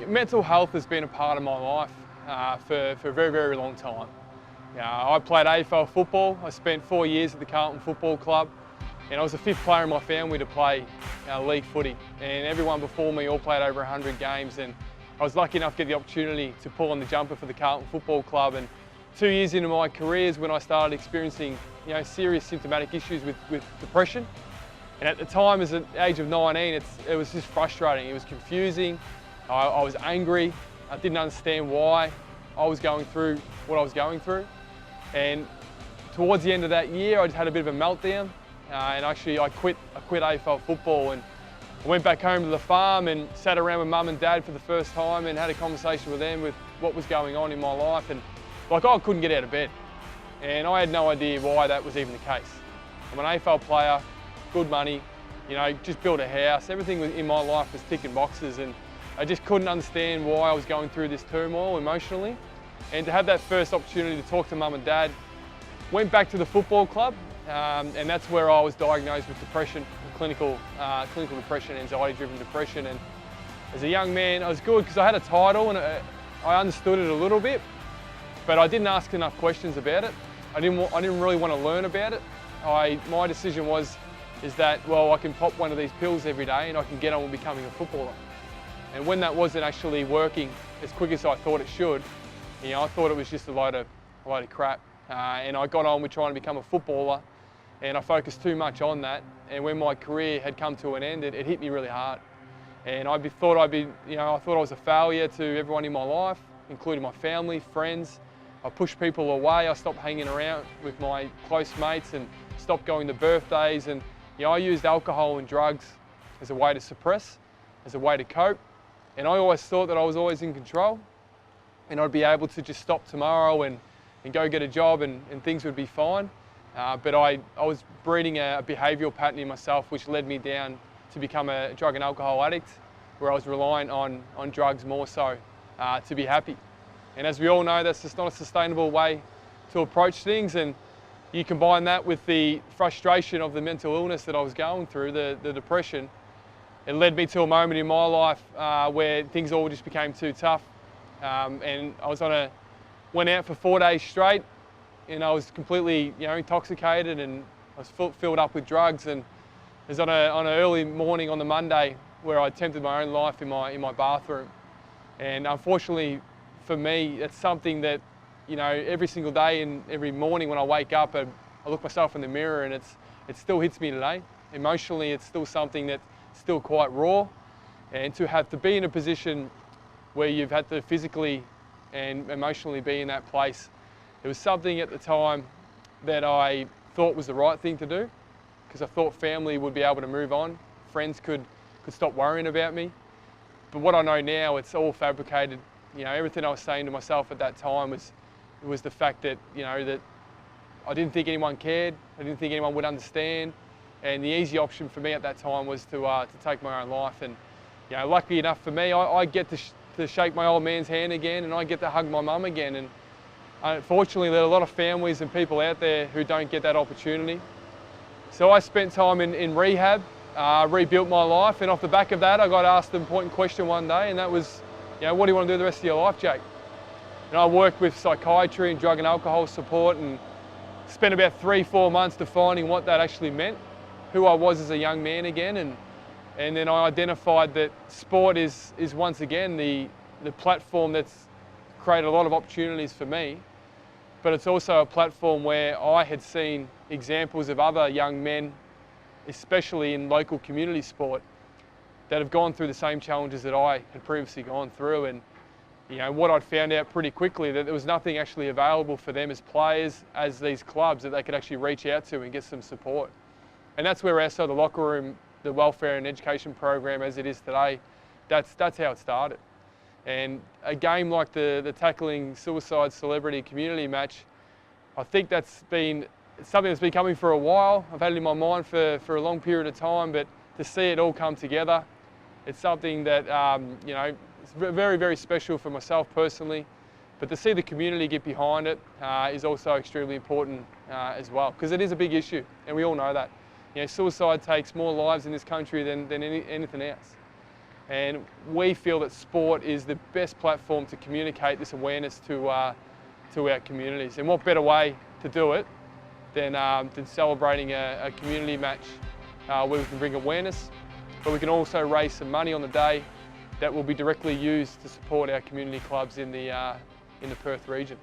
Mental health has been a part of my life for a very, very long time. I played AFL football. I spent 4 years at the Carlton Football Club, and I was the fifth player in my family to play league footy. And everyone before me all played over 100 games, and I was lucky enough to get the opportunity to pull on the jumper for the Carlton Football Club. And 2 years into my career is when I started experiencing serious symptomatic issues with depression. And at the time, as at the age of 19, it was just frustrating. It was confusing. I was angry. I didn't understand why I was going through what I was going through. And towards the end of that year, I just had a bit of a meltdown. And actually, I quit AFL football and I went back home to the farm and sat around with mum and dad for the first time and had a conversation with them with what was going on in my life. And I couldn't get out of bed. And I had no idea why that was even the case. I'm an AFL player, good money, just built a house. Everything in my life was ticking boxes, and I just couldn't understand why I was going through this turmoil emotionally. And to have that first opportunity to talk to mum and dad, went back to the football club, and that's where I was diagnosed with depression, clinical depression, anxiety-driven depression. And as a young man, I was good because I had a title and I understood it a little bit, but I didn't ask enough questions about it. I didn't really want to learn about it. My decision is that, well, I can pop one of these pills every day and I can get on with becoming a footballer. And when that wasn't actually working as quick as I thought it should, I thought it was just a load of crap. And I got on with trying to become a footballer, and I focused too much on that. And when my career had come to an end, it hit me really hard. And I thought I was a failure to everyone in my life, including my family, friends. I pushed people away. I stopped hanging around with my close mates and stopped going to birthdays. And I used alcohol and drugs as a way to suppress, as a way to cope. And I always thought that I was always in control, and I'd be able to just stop tomorrow and go get a job and things would be fine. But I was breeding a behavioural pattern in myself, which led me down to become a drug and alcohol addict, where I was reliant on drugs more so to be happy. And as we all know, that's just not a sustainable way to approach things. And you combine that with the frustration of the mental illness that I was going through, the depression. It led me to a moment in my life where things all just became too tough. And I was went out for 4 days straight, and I was completely intoxicated, and I was filled up with drugs. And it was on an early morning on the Monday where I attempted my own life in my bathroom. And unfortunately for me, it's something that every single day and every morning when I wake up, I look myself in the mirror, and it still hits me today. Emotionally, it's still something that's still quite raw. And to have to be in a position where you've had to physically and emotionally be in that place, it was something at the time that I thought was the right thing to do, because I thought family would be able to move on, friends could stop worrying about me. But what I know now, it's all fabricated. Everything I was saying to myself at that time was the fact that that I didn't think anyone cared, I didn't think anyone would understand, and the easy option for me at that time was to take my own life. And lucky enough for me, I get to shake my old man's hand again, and I get to hug my mum again. And unfortunately, there are a lot of families and people out there who don't get that opportunity. So I spent time in rehab, rebuilt my life, and off the back of that, I got asked an important question one day, and that was, what do you want to do the rest of your life, Jake? And I worked with psychiatry and drug and alcohol support, and spent about 3-4 months defining what that actually meant, who I was as a young man again. And then I identified that sport is once again the platform that's created a lot of opportunities for me, but it's also a platform where I had seen examples of other young men, especially in local community sport, that have gone through the same challenges that I had previously gone through. And what I'd found out pretty quickly, that there was nothing actually available for them as players, as these clubs, that they could actually reach out to and get some support. And that's where the locker room, the welfare and education program as it is today, that's how it started. And a game like the Tackling Suicide Celebrity Community Match, I think it's something that's been coming for a while. I've had it in my mind for a long period of time, but to see it all come together, it's something that it's very, very special for myself personally. But to see the community get behind it is also extremely important as well, because it is a big issue, and we all know that. Suicide takes more lives in this country than anything else. And we feel that sport is the best platform to communicate this awareness to our communities. And what better way to do it than celebrating a community match where we can bring awareness, but we can also raise some money on the day that will be directly used to support our community clubs in the Perth region.